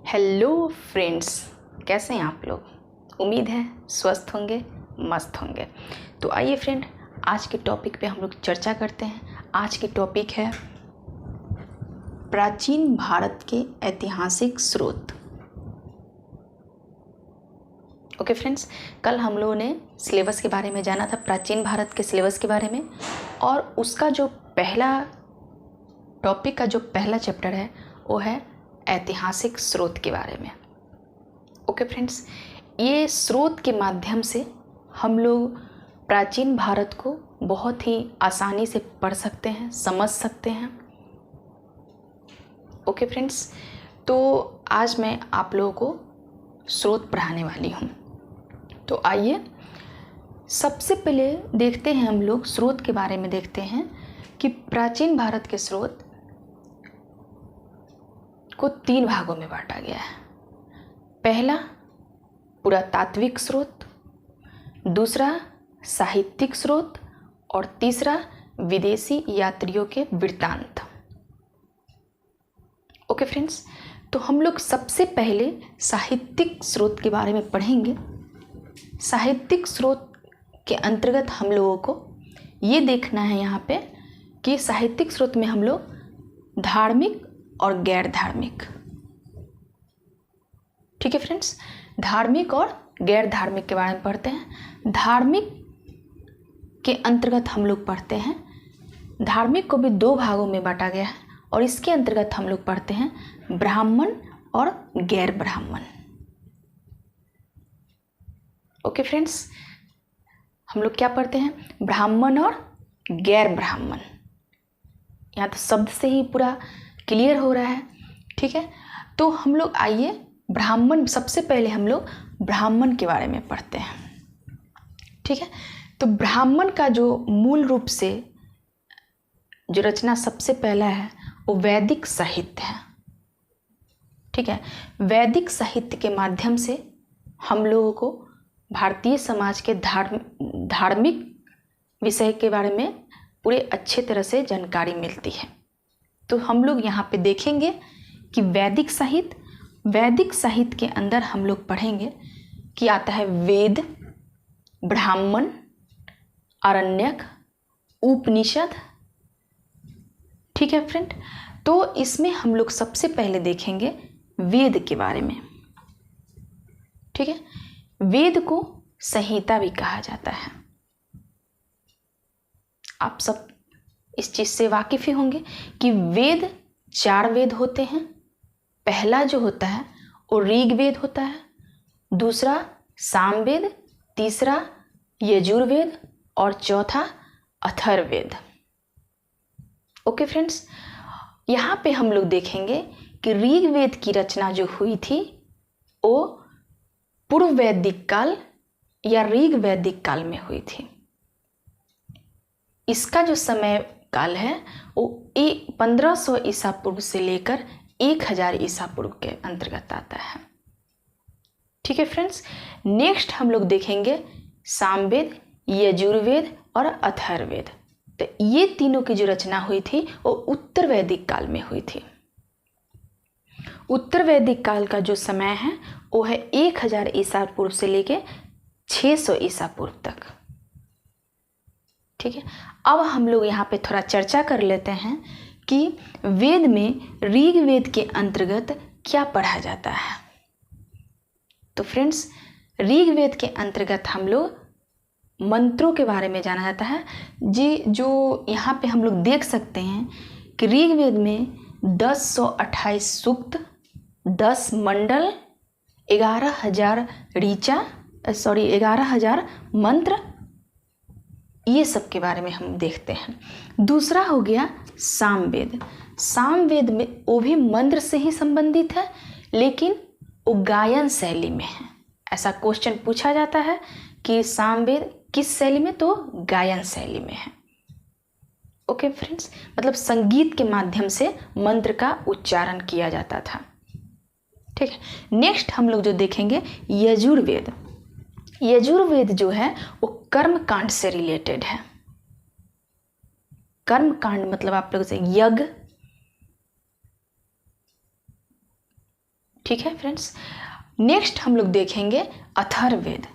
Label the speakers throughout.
Speaker 1: Hello friends, कैसे हैं आप लोग। उम्मीद है स्वस्थ होंगे, मस्त होंगे। तो आइए फ्रेंड, आज के टॉपिक पे हम लोग चर्चा करते हैं। आज की टॉपिक है प्राचीन भारत के ऐतिहासिक स्रोत। ओके फ्रेंड्स, कल हम लोगों ने सिलेबस के बारे में जाना था, प्राचीन भारत के सिलेबस के बारे में, और उसका जो पहला टॉपिक का जो पहला चैप्टर है वो है ऐतिहासिक स्रोत के बारे में। ओके फ्रेंड्स, ये स्रोत के माध्यम से हम लोग प्राचीन भारत को बहुत ही आसानी से पढ़ सकते हैं, समझ सकते हैं। ओके फ्रेंड्स, तो आज मैं आप लोगों को स्रोत पढ़ाने वाली हूँ। तो आइए सबसे पहले देखते हैं, हम लोग स्रोत के बारे में देखते हैं कि प्राचीन भारत के स्रोत को 3 भागों में बांटा गया है। पहला पुरातात्विक स्रोत, दूसरा साहित्यिक स्रोत और तीसरा विदेशी यात्रियों के वृत्तांत। ओके फ्रेंड्स, तो हम लोग सबसे पहले साहित्यिक स्रोत के बारे में पढ़ेंगे। साहित्यिक स्रोत के अंतर्गत हम लोगों को ये देखना है यहाँ पे कि साहित्यिक स्रोत में हम लोग धार्मिक और गैर धार्मिक, ठीक है फ्रेंड्स, धार्मिक और गैर धार्मिक के बारे में पढ़ते हैं। धार्मिक के अंतर्गत हम लोग पढ़ते हैं, धार्मिक को भी 2 भागों में बांटा गया है और इसके अंतर्गत हम लोग पढ़ते हैं ब्राह्मण और गैर ब्राह्मण। ओके फ्रेंड्स, हम लोग क्या पढ़ते हैं, ब्राह्मण और गैर ब्राह्मण। यहाँ तो शब्द से ही पूरा क्लियर हो रहा है, ठीक है। तो हम लोग आइए ब्राह्मण, सबसे पहले हम लोग ब्राह्मण के बारे में पढ़ते हैं, ठीक है। तो ब्राह्मण का जो मूल रूप से जो रचना सबसे पहला है वो वैदिक साहित्य है, ठीक है। वैदिक साहित्य के माध्यम से हम लोगों को भारतीय समाज के धार्मिक विषय के बारे में पूरे अच्छे तरह से जानकारी मिलती है। तो हम लोग यहाँ पे देखेंगे कि वैदिक साहित्य के अंदर हम लोग पढ़ेंगे कि आता है वेद, ब्राह्मण, आरण्यक, उपनिषद, ठीक है फ्रेंड। तो इसमें हम लोग सबसे पहले देखेंगे वेद के बारे में, ठीक है। वेद को संहिता भी कहा जाता है। आप सब इस चीज से वाकिफ ही होंगे कि वेद 4 वेद होते हैं। पहला जो होता है वो ऋग्वेद होता है, दूसरा सामवेद, तीसरा यजुर्वेद और चौथा अथर्ववेद। ओके फ्रेंड्स, यहाँ पे हम लोग देखेंगे कि ऋग्वेद की रचना जो हुई थी वो पूर्व वैदिक काल या ऋग्वैदिक काल में हुई थी। इसका जो समय काल है वो 1500 ईसा पूर्व से लेकर 1000 ईसा पूर्व के अंतर्गत आता है, ठीक है फ्रेंड्स। नेक्स्ट हम लोग देखेंगे सामवेद, यजुर्वेद और अथर्ववेद। तो ये तीनों की जो रचना हुई थी वो उत्तर वैदिक काल में हुई थी। उत्तर वैदिक काल का जो समय है वो है 1000 ईसा पूर्व से लेकर 600 ईसा पूर्व तक, ठीक है। अब हम लोग यहाँ पे थोड़ा चर्चा कर लेते हैं कि वेद में ऋग्वेद के अंतर्गत क्या पढ़ा जाता है। तो फ्रेंड्स, ऋग्वेद के अंतर्गत हम लोग मंत्रों के बारे में जाना जाता है जी। जो यहाँ पे हम लोग देख सकते हैं कि ऋग्वेद में 1028 सूक्त, 10 मंडल, 11,000 ऋचा, 11,000 मंत्र, ये सब के बारे में हम देखते हैं। दूसरा हो गया सामवेद। सामवेद में वो भी मंत्र से ही संबंधित है, लेकिन वो गायन शैली में है। ऐसा क्वेश्चन पूछा जाता है कि सामवेद किस शैली में, तो गायन शैली में है। ओके फ्रेंड्स, मतलब संगीत के माध्यम से मंत्र का उच्चारण किया जाता था, ठीक है। नेक्स्ट हम लोग जो देखेंगे यजुर्वेद। यजुर्वेद जो है वो कर्म कांड से रिलेटेड है। कर्म कांड मतलब आप लोग से यज्ञ, ठीक है फ्रेंड्स। नेक्स्ट हम लोग देखेंगे अथर्ववेद।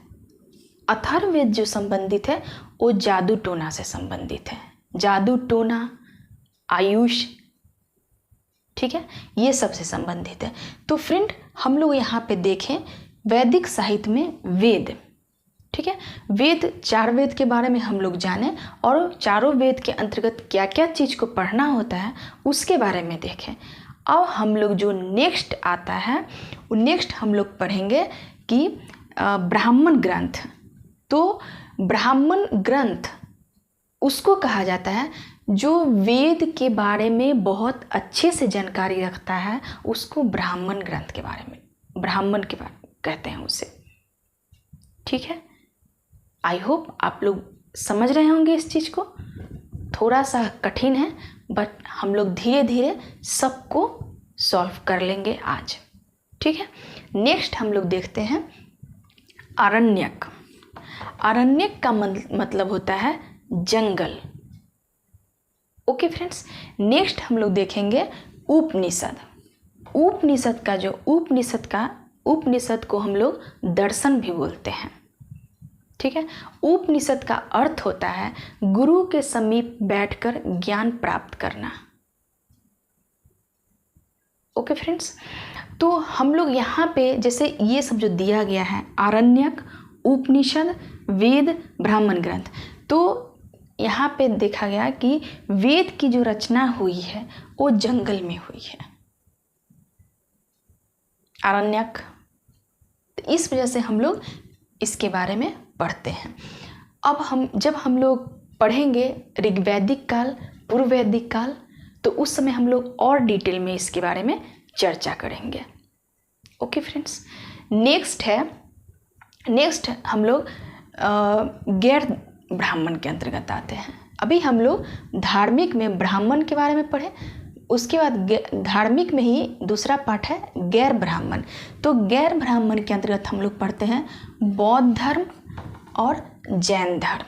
Speaker 1: अथर्ववेद जो संबंधित है वो जादू टोना से संबंधित है, जादू टोना, आयुष, ठीक है, ये सब से संबंधित है। तो फ्रेंड हम लोग यहाँ पे देखें वैदिक साहित्य में वेद, ठीक है, वेद, 4 वेद के बारे में हम लोग जानें और चारों वेद के अंतर्गत क्या क्या चीज़ को पढ़ना होता है उसके बारे में देखें। अब हम लोग जो नेक्स्ट आता है वो नेक्स्ट हम लोग पढ़ेंगे कि ब्राह्मण ग्रंथ। तो ब्राह्मण ग्रंथ उसको कहा जाता है जो वेद के बारे में बहुत अच्छे से जानकारी रखता है, उसको ब्राह्मण ग्रंथ के बारे में, ब्राह्मण के बारे में कहते हैं उसे, ठीक है। आई होप आप लोग समझ रहे होंगे इस चीज़ को। थोड़ा सा कठिन है बट हम लोग धीरे धीरे सबको सॉल्व कर लेंगे आज, ठीक है। नेक्स्ट हम लोग देखते हैं आरण्यक। आरण्यक का मतलब होता है जंगल। Okay friends. नेक्स्ट हम लोग देखेंगे उपनिषद। उपनिषद को हम लोग दर्शन भी बोलते हैं, ठीक है। उपनिषद का अर्थ होता है गुरु के समीप बैठकर ज्ञान प्राप्त करना। Okay friends. तो हम लोग यहाँ पे जैसे ये सब जो दिया गया है आरण्यक, उपनिषद, वेद, ब्राह्मण ग्रंथ, तो यहाँ पे देखा गया कि वेद की जो रचना हुई है वो जंगल में हुई है, आरण्यक। तो इस वजह से हम लोग इसके बारे में पढ़ते हैं। अब जब हम लोग पढ़ेंगे ऋग्वैदिक काल, पूर्ववैदिक काल, तो उस समय हम लोग और डिटेल में इसके बारे में चर्चा करेंगे। Okay friends. नेक्स्ट हम लोग गैर ब्राह्मण के अंतर्गत आते हैं। अभी हम लोग धार्मिक में ब्राह्मण के बारे में पढ़े, उसके बाद धार्मिक में ही दूसरा पाठ है गैर ब्राह्मण। तो गैर ब्राह्मण के अंतर्गत हम लोग पढ़ते हैं बौद्ध धर्म और जैन धर्म।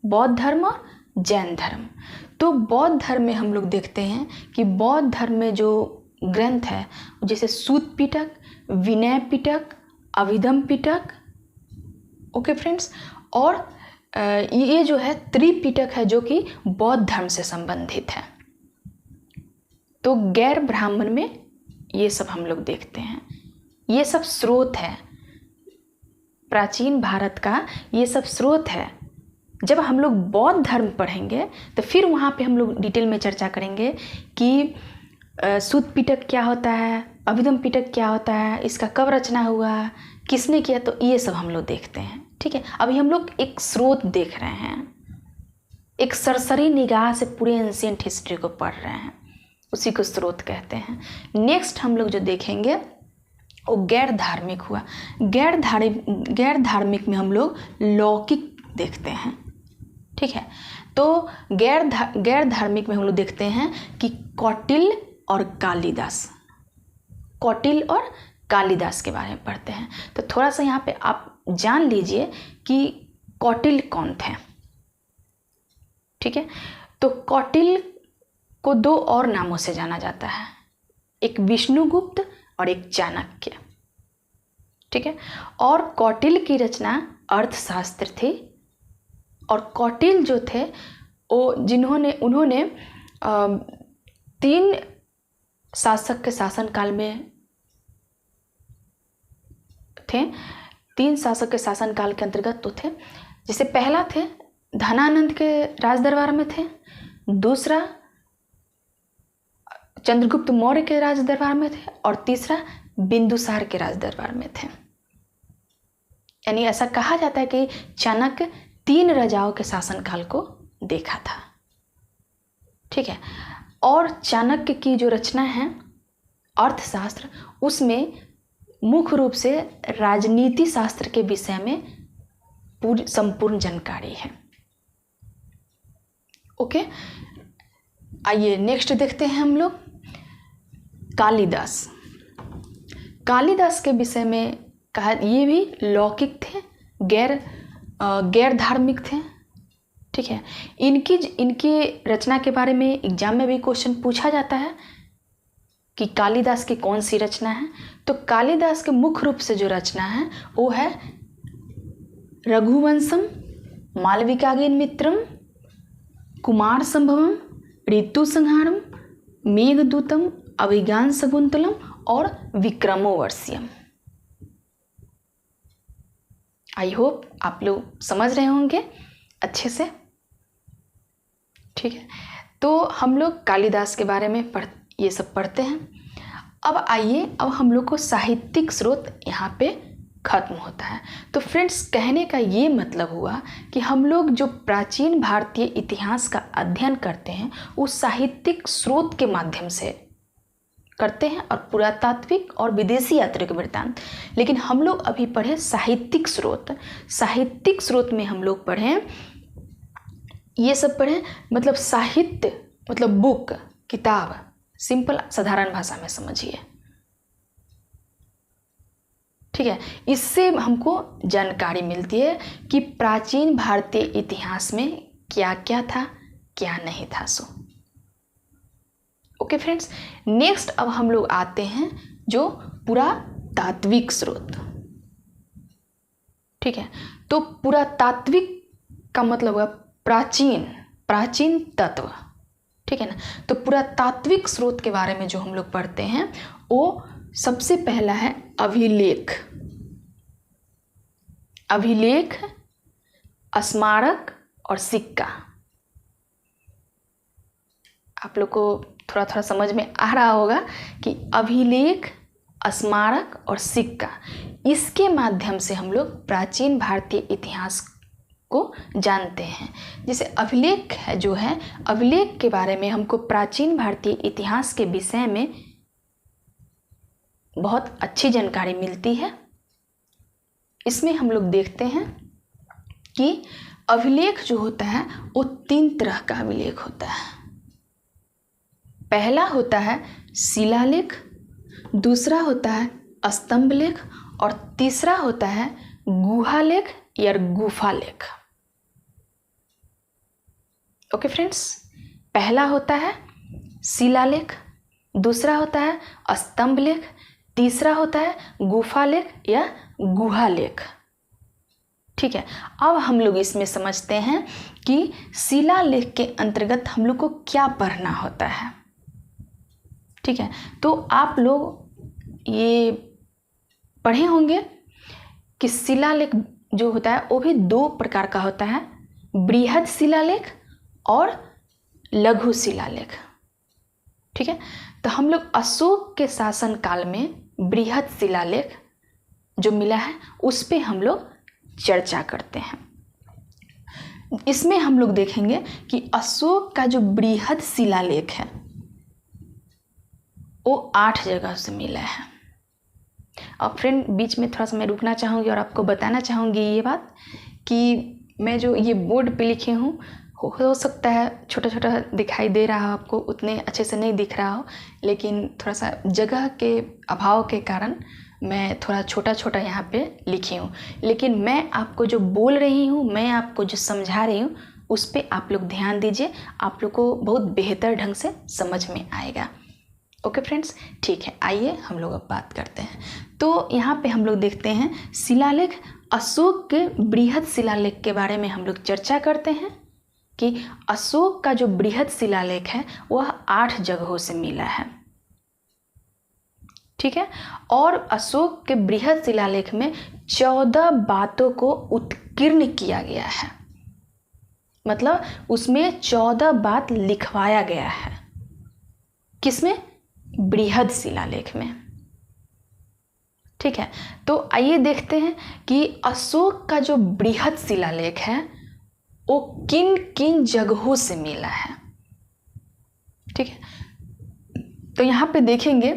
Speaker 1: बौद्ध धर्म और जैन धर्म। तो बौद्ध धर्म में हम लोग देखते हैं कि बौद्ध धर्म में जो ग्रंथ है जैसे सूत पिटक, विनय पिटक, अभिधम पिटक, ओके फ्रेंड्स, और ये जो है त्रिपिटक है जो कि बौद्ध धर्म से संबंधित है। तो गैर ब्राह्मण में ये सब हम लोग देखते हैं। ये सब स्रोत है प्राचीन भारत का, ये सब स्रोत है। जब हम लोग बौद्ध धर्म पढ़ेंगे तो फिर वहाँ पे हम लोग डिटेल में चर्चा करेंगे कि सूत पिटक क्या होता है, अभिधम पिटक क्या होता है, इसका कब रचना हुआ, किसने किया, तो ये सब हम लोग देखते हैं, ठीक है। अभी हम लोग एक स्रोत देख रहे हैं, एक सरसरी निगाह से पूरे एंशिएंट हिस्ट्री को पढ़ रहे हैं, उसी को स्रोत कहते हैं। नेक्स्ट हम लोग जो देखेंगे वो गैर धार्मिक हुआ। गैर धार्मिक में हम लोग लौकिक देखते हैं, ठीक है। तो गैर धार्मिक में हम लोग देखते हैं कि कौटिल्य और कालिदास, कौटिल्य और कालिदास के बारे में पढ़ते हैं। तो थोड़ा सा यहाँ पे आप जान लीजिए कि कौटिल्य कौन थे, ठीक है। तो कौटिल्य को 2 और नामों से जाना जाता है, एक विष्णुगुप्त और एक चाणक्य, ठीक है। और कौटिल्य की रचना अर्थशास्त्र थी। और कौटिल्य जो थे वो उन्होंने 3 शासक के शासनकाल में थे, 3 शासक के शासनकाल के अंतर्गत तो थे। जैसे पहला थे धनानंद के राज दरबार में थे, दूसरा चंद्रगुप्त मौर्य के राज दरबार में थे, और तीसरा बिंदुसार के राज दरबार में थे। यानी ऐसा कहा जाता है कि चाणक्य 3 राजाओं के शासनकाल को देखा था, ठीक है। और चाणक्य की जो रचना है अर्थशास्त्र, उसमें मुख्य रूप से राजनीति शास्त्र के विषय में पूरी संपूर्ण जानकारी है। ओके, आइए नेक्स्ट देखते हैं हम लोग कालिदास। कालिदास के विषय में कहा, ये भी लौकिक थे, गैर धार्मिक थे, ठीक है। इनकी रचना के बारे में एग्जाम में भी क्वेश्चन पूछा जाता है कि कालिदास की कौन सी रचना है, तो कालिदास के मुख्य रूप से जो रचना है वो है रघुवंशम, मालविकाग्निमित्रम, कुमार संभवम, ऋतु संहारम, मेघदूतम, अभिज्ञान शकुंतलम और विक्रमोर्वशीयम। आई होप आप लोग समझ रहे होंगे अच्छे से। ठीक है, तो हम लोग कालिदास के बारे में ये सब पढ़ते हैं। अब आइए, अब हम लोग को साहित्यिक स्रोत यहाँ पे खत्म होता है। तो फ्रेंड्स, कहने का ये मतलब हुआ कि हम लोग जो प्राचीन भारतीय इतिहास का अध्ययन करते हैं वो साहित्यिक स्रोत के माध्यम से करते हैं और पुरातात्विक और विदेशी यात्रियों के वृत्तांत। लेकिन हम लोग अभी पढ़े साहित्यिक स्रोत। साहित्यिक स्रोत में हम लोग पढ़े ये सब पढ़े, मतलब साहित्य मतलब बुक, किताब, सिंपल साधारण भाषा में समझिए। ठीक है, इससे हमको जानकारी मिलती है कि प्राचीन भारतीय इतिहास में क्या क्या था, क्या नहीं था। सो ओके फ्रेंड्स, नेक्स्ट अब हम लोग आते हैं जो पुरातात्विक स्रोत। ठीक है, तो पुरातात्विक का मतलब हुआ प्राचीन तत्व। ठीक है ना, तो पुरातात्विक स्रोत के बारे में जो हम लोग पढ़ते हैं वो सबसे पहला है अभिलेख। अभिलेख, स्मारक और सिक्का। आप लोग को थोड़ा थोड़ा समझ में आ रहा होगा कि अभिलेख, स्मारक और सिक्का, इसके माध्यम से हम लोग प्राचीन भारतीय इतिहास को जानते हैं। जैसे अभिलेख है जो है, अभिलेख के बारे में हमको प्राचीन भारतीय इतिहास के विषय में बहुत अच्छी जानकारी मिलती है। इसमें हम लोग देखते हैं कि अभिलेख जो होता है वो 3 तरह का अभिलेख होता है। पहला होता है शिलालेख, दूसरा होता है स्तंभ लेख और तीसरा होता है गुहालेख या गुफालेख। ओके फ्रेंड्स, पहला होता है शिलालेख, दूसरा होता है स्तंभ लेख, तीसरा होता है गुफालेख या गुहालेख। ठीक है, अब हम लोग इसमें समझते हैं कि शिलालेख के अंतर्गत हम लोग को क्या पढ़ना होता है। ठीक है, तो आप लोग ये पढ़े होंगे कि शिलालेख जो होता है वो भी 2 प्रकार का होता है, बृहद शिलालेख और लघु शिलालेख। ठीक है, तो हम लोग अशोक के शासन काल में बृहद शिलालेख जो मिला है उस पे हम लोग चर्चा करते हैं। इसमें हम लोग देखेंगे कि अशोक का जो बृहद शिलालेख है वो 8 जगह से मिला है। और फ्रेंड, बीच में थोड़ा सा मैं रुकना चाहूँगी और आपको बताना चाहूँगी ये बात कि मैं जो ये बोर्ड पे लिखी हूँ हो सकता है छोटा छोटा दिखाई दे रहा हो आपको, उतने अच्छे से नहीं दिख रहा हो, लेकिन थोड़ा सा जगह के अभाव के कारण मैं थोड़ा छोटा छोटा यहाँ पे लिखी हूँ। लेकिन मैं आपको जो बोल रही हूँ, मैं आपको जो समझा रही हूँ उस पर आप लोग ध्यान दीजिए, आप लोग को बहुत बेहतर ढंग से समझ में आएगा। ओके फ्रेंड्स, ठीक है, आइए हम लोग अब बात करते हैं। तो यहाँ पे हम लोग देखते हैं शिलालेख। अशोक के बृहद शिलालेख के बारे में हम लोग चर्चा करते हैं कि अशोक का जो बृहद शिलालेख है वह 8 जगहों से मिला है। ठीक है, और अशोक के बृहद शिलालेख में 14 बातों को उत्कीर्ण किया गया है, मतलब उसमें 14 बात लिखवाया गया है। किसमें? बृहद शिलालेख में। ठीक है, तो आइए देखते हैं कि अशोक का जो बृहद शिलालेख है वो किन किन जगहों से मिला है। ठीक है, तो यहाँ पे देखेंगे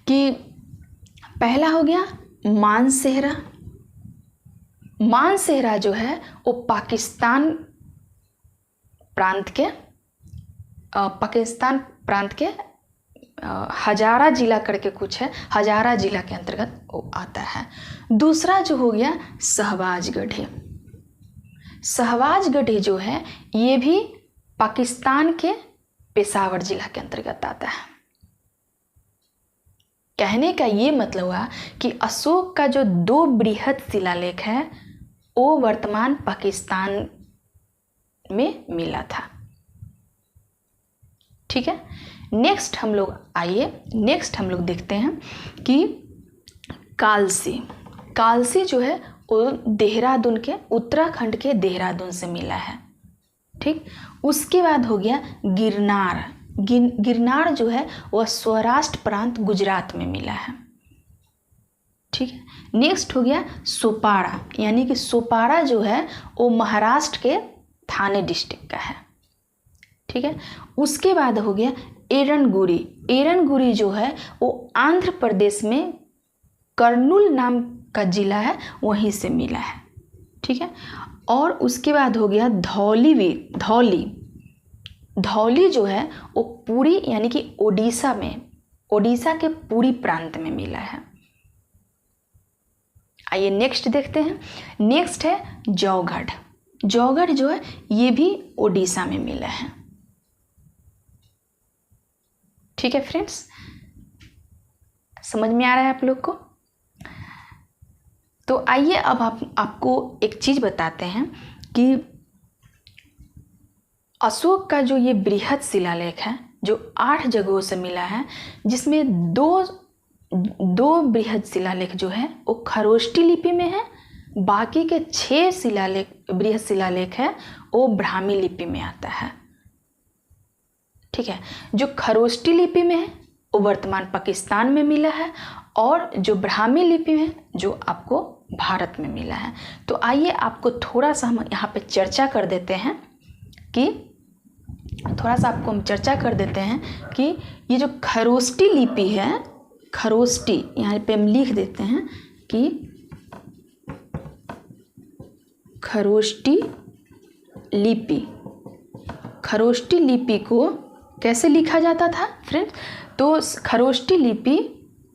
Speaker 1: कि पहला हो गया मानसेहरा। मानसेहरा जो है वो पाकिस्तान प्रांत के हजारा जिला करके कुछ है, हजारा जिला के अंतर्गत वो आता है। दूसरा जो हो गया शहबाजगढ़ी। शहबाजगढ़ी जो है ये भी पाकिस्तान के पेशावर जिला के अंतर्गत आता है। कहने का ये मतलब हुआ कि अशोक का जो 2 बृहद शिलालेख है वो वर्तमान पाकिस्तान में मिला था। ठीक है, नेक्स्ट हम लोग देखते हैं कि कालसी जो है वो देहरादून के, उत्तराखंड के देहरादून से मिला है। ठीक, उसके बाद हो गया गिरनार जो है वह सौराष्ट्र प्रांत गुजरात में मिला है। ठीक है, नेक्स्ट हो गया सोपारा, यानी कि सोपारा जो है वो महाराष्ट्र के थाने डिस्ट्रिक्ट का है। ठीक है, उसके बाद हो गया एरनगुरी जो है वो आंध्र प्रदेश में कर्नूल नाम का जिला है, वहीं से मिला है। ठीक है, और उसके बाद हो गया धौली जो है वो पुरी यानी कि ओडिशा के पुरी प्रांत में मिला है। आइए नेक्स्ट देखते हैं। नेक्स्ट है जौगढ़ जो है ये भी ओडिशा में मिला है। ठीक है फ्रेंड्स, समझ में आ रहा है आप लोग को? तो आइए अब आपको एक चीज बताते हैं कि अशोक का जो ये बृहद शिलालेख है जो 8 जगहों से मिला है, जिसमें दो बृहद शिलालेख जो है वो खरोष्टी लिपि में है, बाकी के 6 बृहद शिलालेख है वो ब्राह्मी लिपि में आता है। ठीक है, जो खरोष्टी लिपि में है वो वर्तमान पाकिस्तान में मिला है, और जो ब्राह्मी लिपि में जो आपको भारत में मिला है। तो आइए आपको थोड़ा सा हम यहाँ पे चर्चा कर देते हैं कि ये जो खरोष्टी लिपि है, खरोष्टी यहाँ पे हम लिख देते हैं कि खरोष्टी लिपि को कैसे लिखा जाता था फ्रेंड्स? तो खरोष्टी लिपि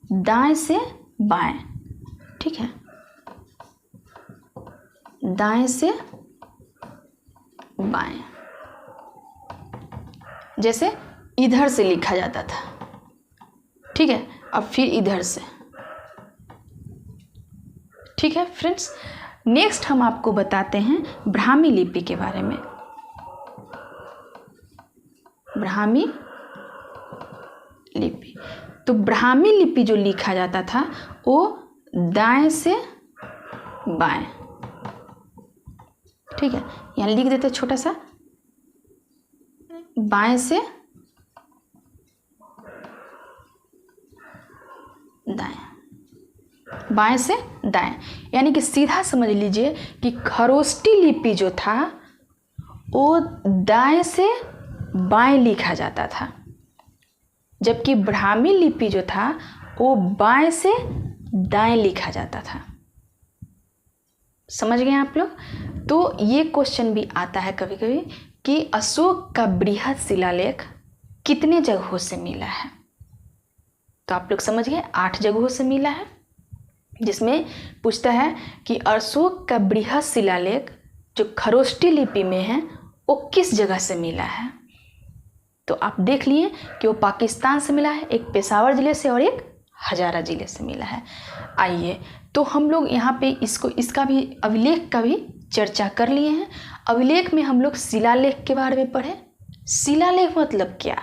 Speaker 1: दाएं से बाएं, ठीक है, दाएं से बाएं, जैसे इधर से लिखा जाता था। ठीक है, अब फिर इधर से। ठीक है फ्रेंड्स, नेक्स्ट हम आपको बताते हैं ब्राह्मी लिपि के बारे में। ब्राह्मी लिपि, तो ब्राह्मी लिपि जो लिखा जाता था वो दाएं से बाएं। ठीक है, यहाँ लिख देते छोटा सा, बाएं से दाएं, बाएं से दाएं, यानी कि सीधा समझ लीजिए कि खरोष्टी लिपि जो था वो दाएं से बाएं लिखा जाता था, जबकि ब्राह्मी लिपि जो था वो बाएं से दाएं लिखा जाता था। समझ गए आप लोग? तो ये क्वेश्चन भी आता है कभी कभी कि अशोक का बृहद शिलालेख कितने जगहों से मिला है? तो आप लोग समझ गए 8 जगहों से मिला है, जिसमें पूछता है कि अशोक का बृहद शिलालेख जो खरोष्टी लिपि में है वो किस जगह से मिला है। तो आप देख लिए कि वो पाकिस्तान से मिला है, एक पेशावर जिले से और एक हजारा जिले से मिला है। आइए तो हम लोग यहाँ पे इसका भी अभिलेख का भी चर्चा कर लिए हैं। अभिलेख में हम लोग शिलालेख के बारे में पढ़े। शिलालेख मतलब क्या?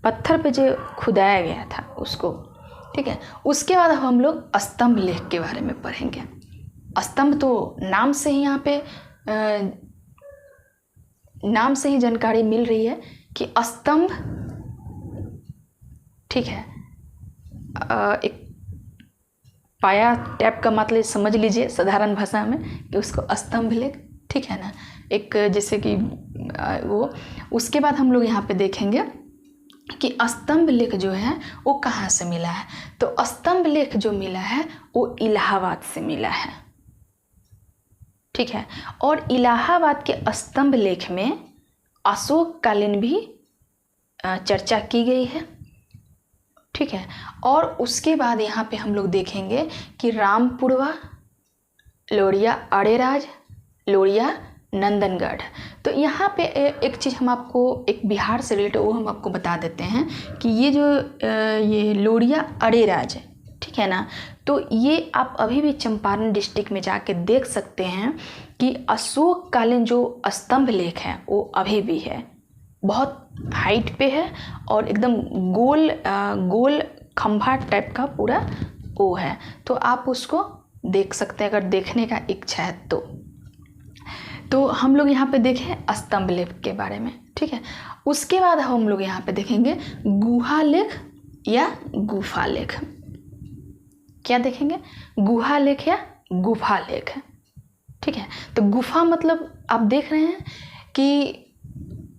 Speaker 1: पत्थर पे जो खुदाया गया था उसको। ठीक है, उसके बाद हम लोग स्तंभ लेख के बारे में पढ़ेंगे। स्तंभ तो नाम से ही यहाँ पे नाम से ही जानकारी मिल रही है कि स्तंभ, ठीक है, एक पाया टैप का मतलब समझ लीजिए साधारण भाषा में कि उसको स्तंभ लेख, ठीक है ना, एक जैसे कि वो। उसके बाद हम लोग यहाँ पे देखेंगे कि स्तंभ लेख जो है वो कहाँ से मिला है। तो स्तंभ लेख जो मिला है वो इलाहाबाद से मिला है। ठीक है, और इलाहाबाद के स्तंभ लेख में अशोक कालीन भी चर्चा की गई है। ठीक है, और उसके बाद यहाँ पे हम लोग देखेंगे कि रामपुरवा, लोरिया अरेराज, लोरिया नंदनगढ़। तो यहाँ पे एक चीज़ हम आपको एक बिहार से रिलेटेड वो हम आपको बता देते हैं कि ये जो ये लोरिया अरेराज, ठीक है ना, तो ये आप अभी भी चंपारण डिस्ट्रिक्ट में जाके देख सकते हैं कि अशोककालीन जो स्तंभ लेख है वो अभी भी है, बहुत हाइट पे है और एकदम गोल खंभा टाइप का पूरा वो है। तो आप उसको देख सकते हैं अगर देखने का इच्छा है तो हम लोग यहाँ पे देखें स्तंभ लेख के बारे में, ठीक है। उसके बाद हम लोग यहाँ पे देखेंगे गुहा लेख या गुफा लेख। क्या देखेंगे? गुहा लेख या गुफा लेख, ठीक है। तो गुफा मतलब आप देख रहे हैं कि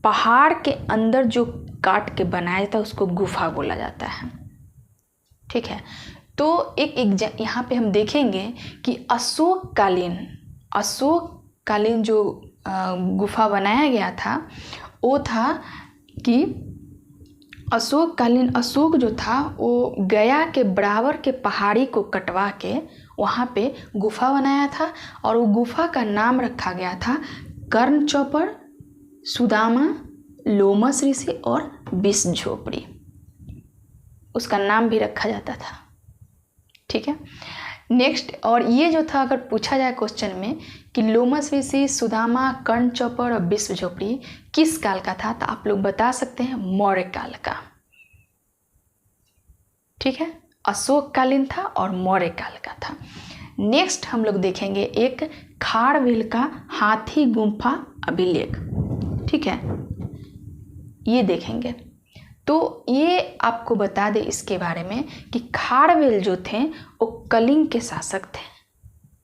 Speaker 1: पहाड़ के अंदर जो काट के बनाया जाता है उसको गुफा बोला जाता है, ठीक है। तो एक यहाँ पे हम देखेंगे कि अशोककालीन जो गुफा बनाया गया था वो था कि अशोक जो था वो गया के बराबर के पहाड़ी को कटवा के वहाँ पे गुफा बनाया था और वो गुफा का नाम रखा गया था कर्ण चौपड़, सुदामा, लोमस ऋषि और विष झोपड़ी, उसका नाम भी रखा जाता था, ठीक है। नेक्स्ट, और ये जो था अगर पूछा जाए क्वेश्चन में कि लोमस ऋषि, सुदामा, कर्ण चौपड़ और विष झोपड़ी किस काल का था, तो आप लोग बता सकते हैं मौर्य काल का, ठीक है। अशोककालीन था और मौर्य काल का था। नेक्स्ट हम लोग देखेंगे एक खारवेल का हाथी गुम्फा अभिलेख, ठीक है, ये देखेंगे। तो ये आपको बता दें इसके बारे में कि खारवेल जो थे वो कलिंग के शासक थे,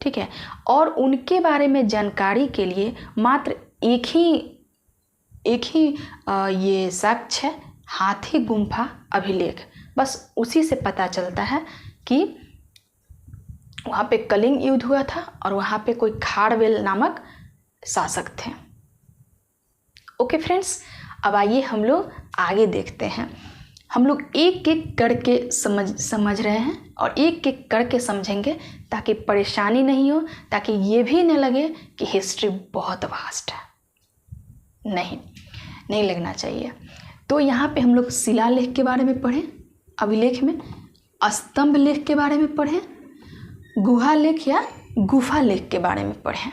Speaker 1: ठीक है, और उनके बारे में जानकारी के लिए मात्र एक ही ये साक्ष्य है, हाथी गुम्फा अभिलेख, बस उसी से पता चलता है कि वहाँ पे कलिंग युद्ध हुआ था और वहाँ पे कोई खारवेल नामक शासक थे। ओके फ्रेंड्स, अब आइए हम लोग आगे देखते हैं। हम लोग एक एक करके समझ रहे हैं और एक एक करके समझेंगे ताकि परेशानी नहीं हो, ताकि ये भी न लगे कि हिस्ट्री बहुत वास्ट है। नहीं लगना चाहिए। तो यहाँ पे हम लोग शिलालेख के बारे में पढ़ें, अभिलेख में स्तंभ लेख के बारे में पढ़ें, गुहा लेख या गुफा लेख के बारे में पढ़ें,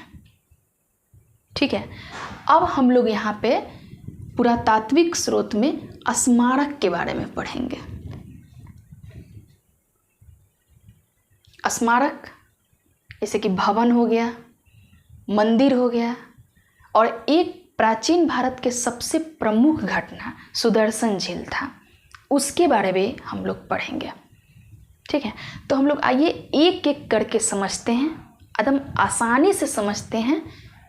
Speaker 1: ठीक है। अब हम लोग यहाँ पे पुरातात्विक स्रोत में स्मारक के बारे में पढ़ेंगे। स्मारक जैसे कि भवन हो गया, मंदिर हो गया, और एक प्राचीन भारत के सबसे प्रमुख घटना सुदर्शन झील था, उसके बारे में हम लोग पढ़ेंगे, ठीक है। तो हम लोग आइए एक एक करके समझते हैं, एकदम आसानी से समझते हैं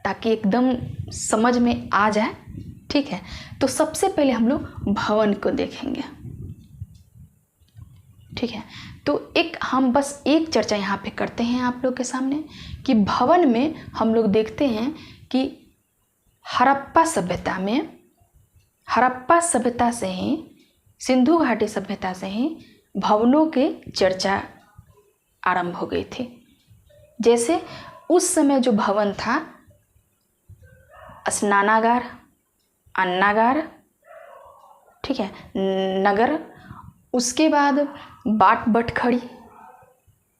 Speaker 1: ताकि एकदम समझ में आ जाए, ठीक है। तो सबसे पहले हम लोग भवन को देखेंगे, ठीक है। तो हम बस एक चर्चा यहाँ पे करते हैं आप लोग के सामने कि भवन में हम लोग देखते हैं कि हड़प्पा सभ्यता से ही, सिंधु घाटी सभ्यता से ही भवनों के चर्चा आरंभ हो गई थी। जैसे उस समय जो भवन था, स्नानागार, अन्नागार, ठीक है, नगर, उसके बाद बाट बटखड़ी,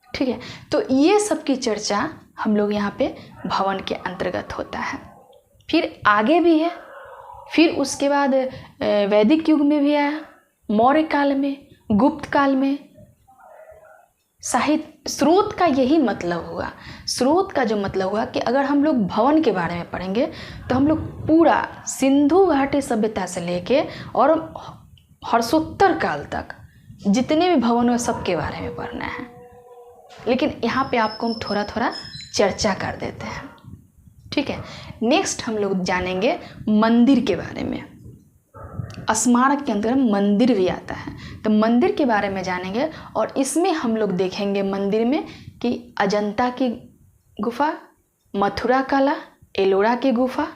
Speaker 1: ठीक है। तो ये सब की चर्चा हम लोग यहाँ पे भवन के अंतर्गत होता है। फिर आगे भी है, फिर उसके बाद वैदिक युग में भी आया, मौर्य काल में, गुप्त काल में। साहित्य स्रोत का यही मतलब हुआ, स्रोत का जो मतलब हुआ कि अगर हम लोग भवन के बारे में पढ़ेंगे तो हम लोग पूरा सिंधु घाटी सभ्यता से लेके और हर्षोत्तर काल तक जितने भी भवन हैं सबके बारे में पढ़ना है। लेकिन यहाँ पे आपको हम थोड़ा थोड़ा चर्चा कर देते हैं, ठीक है। नेक्स्ट हम लोग जानेंगे मंदिर के बारे में। स्मारक के अंदर मंदिर भी आता है, तो मंदिर के बारे में जानेंगे और इसमें हम लोग देखेंगे मंदिर में कि अजंता की गुफा, मथुरा कला, एलोरा की गुफा,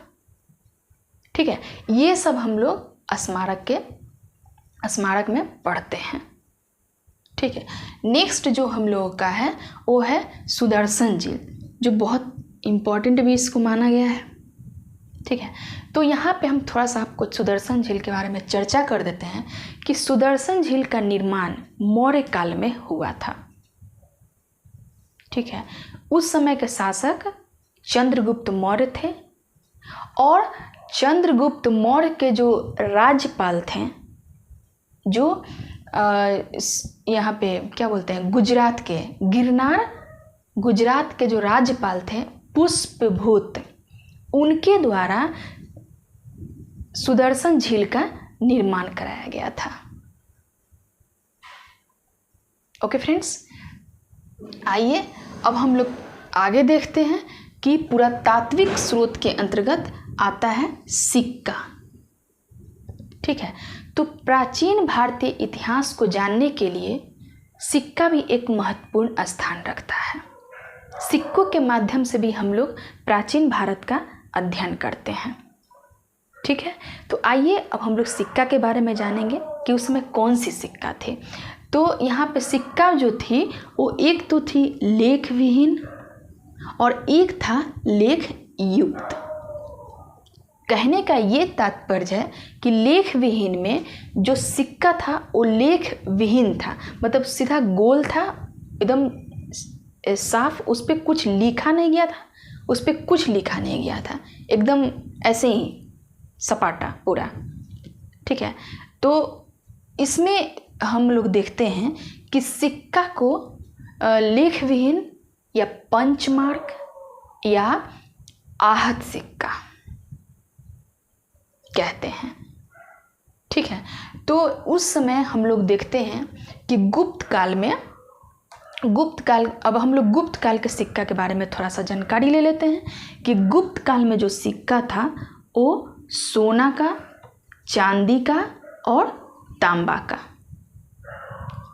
Speaker 1: ठीक है। ये सब हम लोग स्मारक में पढ़ते हैं, ठीक है। नेक्स्ट जो हम लोगों का है वो है सुदर्शन झील, जो बहुत इम्पोर्टेंट भी इसको माना गया है, ठीक है। तो यहाँ पे हम थोड़ा सा आपको सुदर्शन झील के बारे में चर्चा कर देते हैं कि सुदर्शन झील का निर्माण मौर्य काल में हुआ था। ठीक है। उस समय के शासक चंद्रगुप्त मौर्य थे और चंद्रगुप्त मौर्य के जो राज्यपाल थे, जो यहाँ पे क्या बोलते हैं, गुजरात के गिरनार गुजरात के जो राज्यपाल थे पुष्पभूत, उनके द्वारा सुदर्शन झील का निर्माण कराया गया था। ओके फ्रेंड्स, आइए अब हम लोग आगे देखते हैं कि पुरातात्विक स्रोत के अंतर्गत आता है सिक्का। ठीक है। तो प्राचीन भारतीय इतिहास को जानने के लिए सिक्का भी एक महत्वपूर्ण स्थान रखता है। सिक्कों के माध्यम से भी हम लोग प्राचीन भारत का अध्ययन करते हैं। ठीक है। तो आइए अब हम लोग सिक्का के बारे में जानेंगे कि उसमें कौन सी सिक्का थे। तो यहाँ पे सिक्का जो थी वो एक तो थी लेख विहीन और एक था लेख युक्त। कहने का ये तात्पर्य है कि लेख विहीन में जो सिक्का था वो लेख विहीन था, मतलब सीधा गोल था, एकदम साफ, उस पर कुछ लिखा नहीं गया था, उस पर कुछ लिखा नहीं गया था, एकदम ऐसे ही सपाटा पूरा। ठीक है। तो इसमें हम लोग देखते हैं कि सिक्का को लेख विहीन या पंचमार्क या आहत सिक्का कहते हैं। ठीक है। तो उस समय हम लोग देखते हैं कि अब हम लोग गुप्त काल के सिक्का के बारे में थोड़ा सा जानकारी ले लेते हैं कि गुप्त काल में जो सिक्का था वो सोना का, चांदी का और तांबा का।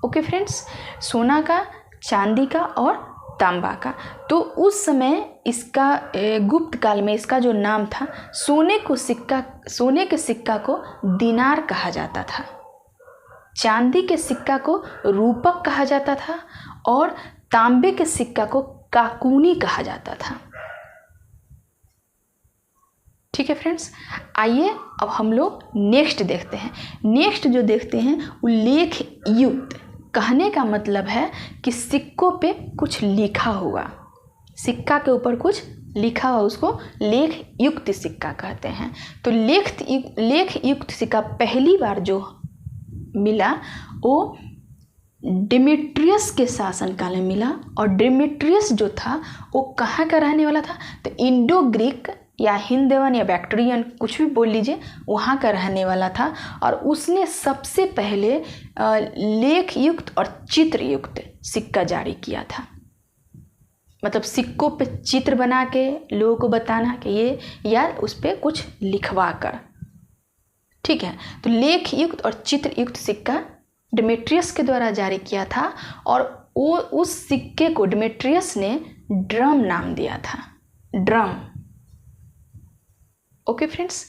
Speaker 1: ओके फ्रेंड्स, सोना का, चांदी का और तांबा का। तो उस समय इसका गुप्त काल में इसका जो नाम था, सोने के सिक्का को दिनार कहा जाता था, चांदी के सिक्का को रूपक कहा जाता था और तांबे के सिक्का को काकूनी कहा जाता था। ठीक है फ्रेंड्स, आइए अब हम लोग नेक्स्ट देखते हैं। नेक्स्ट जो देखते हैं वो लेख युक्त। कहने का मतलब है कि सिक्कों पे कुछ लिखा हुआ, सिक्का के ऊपर कुछ लिखा हुआ, उसको लेख युक्त सिक्का कहते हैं। तो लेख युक्त सिक्का पहली बार जो मिला वो डिमेट्रियस के शासनकाल में मिला। और डिमेट्रियस जो था वो कहाँ का रहने वाला था, तो इंडो ग्रीक या हिंदवन या बैक्ट्रियन, कुछ भी बोल लीजिए, वहाँ का रहने वाला था। और उसने सबसे पहले लेख युक्त और चित्र युक्त सिक्का जारी किया था। मतलब सिक्कों पे चित्र बना के लोगों को बताना कि ये, या उस पर कुछ लिखवा कर। ठीक है। तो लेख युक्त और चित्र युक्त सिक्का डिमेट्रियस के द्वारा जारी किया था और वो उस सिक्के को डिमेट्रियस ने ड्रम नाम दिया था, drum. Okay friends,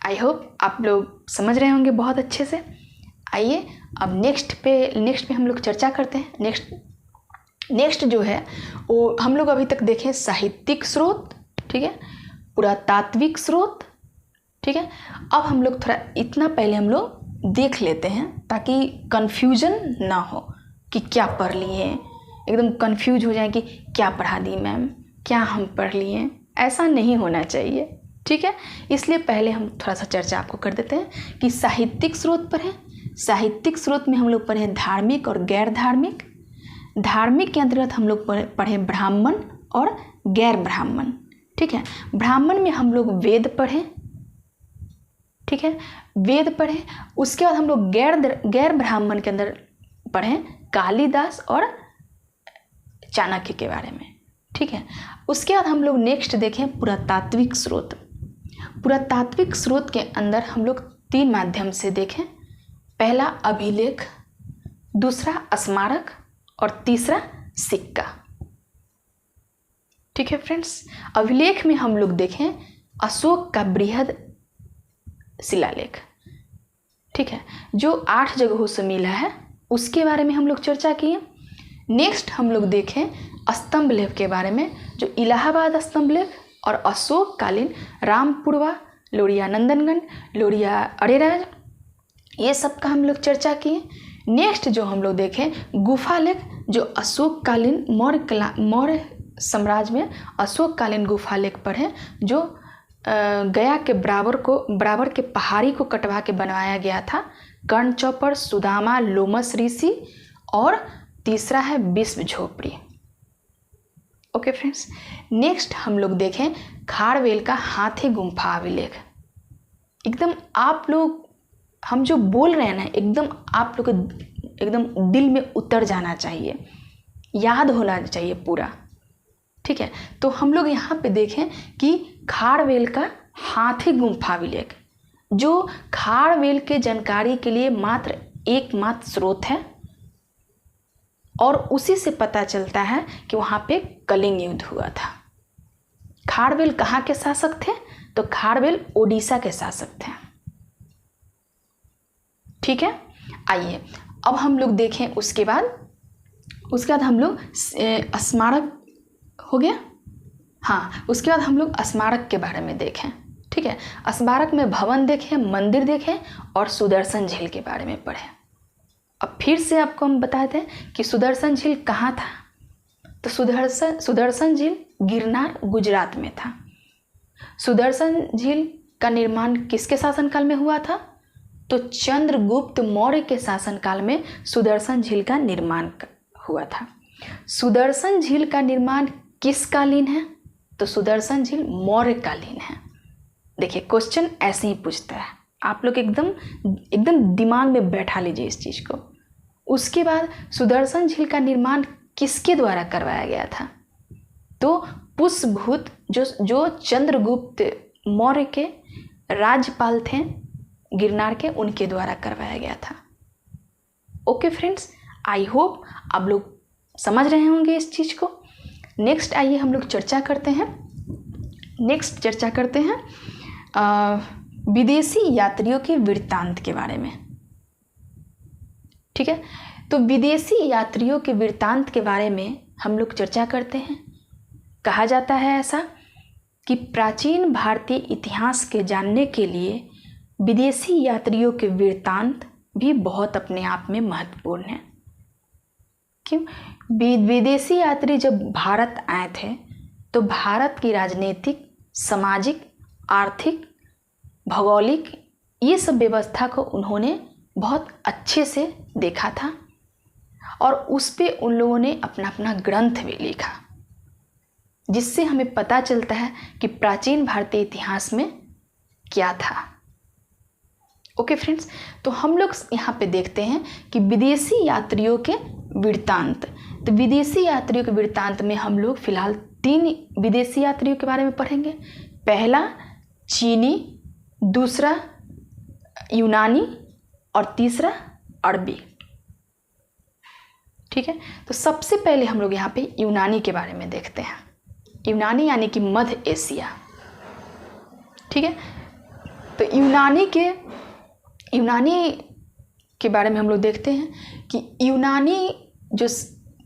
Speaker 1: I hope आप लोग समझ रहे होंगे बहुत अच्छे से। आइए अब नेक्स्ट पे हम लोग चर्चा करते हैं। नेक्स्ट जो है वो हम लोग अभी तक देखें साहित्यिक स्रोत, ठीक है, पुरातात्विक स्रोत। ठीक है। अब हम लोग थोड़ा इतना पहले हम लोग देख लेते हैं ताकि कन्फ्यूजन ना हो कि क्या पढ़ लिए, एकदम कंफ्यूज हो जाए कि क्या पढ़ा दी मैम, क्या हम पढ़ लिए, ऐसा नहीं होना चाहिए। ठीक है। इसलिए पहले हम थोड़ा सा चर्चा आपको कर देते हैं कि साहित्यिक स्रोत पर है। साहित्यिक स्रोत में हम लोग पढ़े धार्मिक और गैर धार्मिक। धार्मिक के अंतर्गत हम लोग पढ़े ब्राह्मण और गैर ब्राह्मण। ठीक है। ब्राह्मण में हम लोग वेद पढ़े। ठीक है, वेद पढ़े। उसके बाद हम लोग गैर ब्राह्मण के अंदर पढ़े कालिदास और चाणक्य के बारे में। ठीक है। उसके बाद हम लोग नेक्स्ट देखें पुरातात्विक स्रोत। पुरातात्विक स्रोत के अंदर हम लोग 3 माध्यम से देखें। पहला अभिलेख, दूसरा स्मारक और तीसरा सिक्का। ठीक है फ्रेंड्स, अभिलेख में हम लोग देखें अशोक का बृहद शिलालेख। ठीक है, जो 8 जगहों से मिला है, उसके बारे में हम लोग चर्चा किए। नेक्स्ट हम लोग देखें स्तंभ लेख के बारे में, जो इलाहाबाद स्तंभ लेख और अशोककालीन रामपुरवा, लोरिया नंदनगन, लोरिया अरेराज, ये सब का हम लोग चर्चा किए। नेक्स्ट जो हम लोग देखें गुफा लेख, जो अशोककालीन मौर्य साम्राज्य में अशोककालीन गुफा लेख पढ़े, जो गया के बराबर के पहाड़ी को कटवा के बनवाया गया था। कर्ण चौपर, सुदामा, लोमस ऋषि और तीसरा है विश्व झोपड़ी। ओके फ्रेंड्स, नेक्स्ट हम लोग देखें खारवेल का हाथी गुम्फा अभिलेख। एकदम आप लोग, हम जो बोल रहे हैं ना, एकदम आप लोग एकदम दिल में उतर जाना चाहिए, याद होना चाहिए पूरा, ठीक है। तो हम लोग यहाँ पे देखें कि खारवेल का हाथी गुम्फा अभिलेख, जो खारवेल के जानकारी के लिए एकमात्र स्रोत है, और उसी से पता चलता है कि वहाँ पे कलिंग युद्ध हुआ था। खारवेल कहाँ के शासक थे? तो खारवेल ओडिशा के शासक थे, ठीक है। आइए अब हम लोग देखें, उसके बाद हम लोग स्मारक हो गया, हाँ, उसके बाद हम लोग स्मारक के बारे में देखें, ठीक है। स्मारक में भवन देखें, मंदिर देखें और सुदर्शन झील के बारे में पढ़ें। अब फिर से आपको हम बताते हैं कि सुदर्शन झील कहाँ था। तो सुदर्शन झील गिरनार, गुजरात में था। सुदर्शन झील का निर्माण किसके शासनकाल में हुआ था? तो चंद्रगुप्त मौर्य के शासनकाल में सुदर्शन झील का निर्माण हुआ था। सुदर्शन झील का निर्माण किस कालीन है? तो सुदर्शन झील मौर्य कालीन है। देखिए क्वेश्चन ऐसे ही पूछता है, आप लोग एकदम दिमाग में बैठा लीजिए इस चीज़ को। उसके बाद सुदर्शन झील का निर्माण किसके द्वारा करवाया गया था? तो पुष्यभूत, जो चंद्रगुप्त मौर्य के राज्यपाल थे गिरनार के, उनके द्वारा करवाया गया था। ओके फ्रेंड्स, आई होप आप लोग समझ रहे होंगे इस चीज़ को। नेक्स्ट आइए हम लोग चर्चा करते हैं विदेशी यात्रियों के वृत्तांत के बारे में, ठीक है। तो विदेशी यात्रियों के वृत्तांत के बारे में हम लोग चर्चा करते हैं। कहा जाता है ऐसा कि प्राचीन भारतीय इतिहास के जानने के लिए विदेशी यात्रियों के वृत्तांत भी बहुत अपने आप में महत्वपूर्ण है। क्यों? विदेशी यात्री जब भारत आए थे तो भारत की राजनीतिक, सामाजिक, आर्थिक, भौगोलिक, ये सब व्यवस्था को उन्होंने बहुत अच्छे से देखा था और उस पे उन लोगों ने अपना अपना ग्रंथ भी लिखा, जिससे हमें पता चलता है कि प्राचीन भारतीय इतिहास में क्या था। ओके फ्रेंड्स, तो हम लोग यहाँ पे देखते हैं कि विदेशी यात्रियों के वृत्तांत। तो विदेशी यात्रियों के वृत्तांत में हम लोग फिलहाल 3 विदेशी यात्रियों के बारे में पढ़ेंगे। पहला चीनी, दूसरा यूनानी और तीसरा अरबी, ठीक है। तो सबसे पहले हम लोग यहाँ पे यूनानी के बारे में देखते हैं। यूनानी यानी कि मध्य एशिया, ठीक है। तो यूनानी के बारे में हम लोग देखते हैं कि यूनानी जो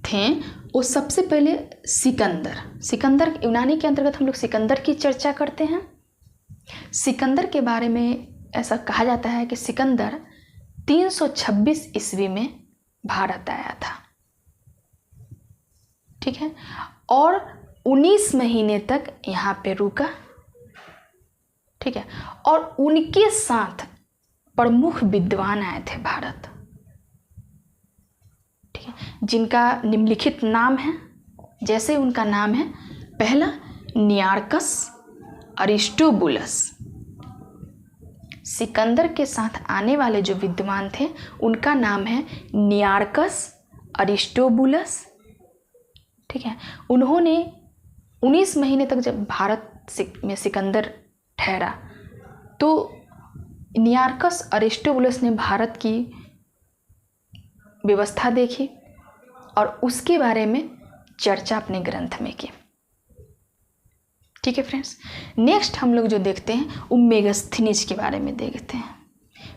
Speaker 1: थे वो सबसे पहले सिकंदर यूनानी के अंतर्गत हम लोग सिकंदर की चर्चा करते हैं। सिकंदर के बारे में ऐसा कहा जाता है कि सिकंदर 326 ईस्वी में भारत आया था, ठीक है, और 19 महीने तक यहाँ पे रुका, ठीक है। और उनके साथ प्रमुख विद्वान आए थे भारत, ठीक है, जिनका निम्नलिखित नाम है। जैसे उनका नाम है, पहला नियार्कस अरिस्टोबुलस। सिकंदर के साथ आने वाले जो विद्वान थे उनका नाम है नियार्कस अरिस्टोबुलस, ठीक है। उन्होंने 19 महीने तक जब भारत में सिकंदर ठहरा तो नियार्कस अरिस्टोबुलस ने भारत की व्यवस्था देखी और उसके बारे में चर्चा अपने ग्रंथ में की, ठीक है फ्रेंड्स। नेक्स्ट हम लोग जो देखते हैं वो मेगास्थनीज के बारे में देखते हैं।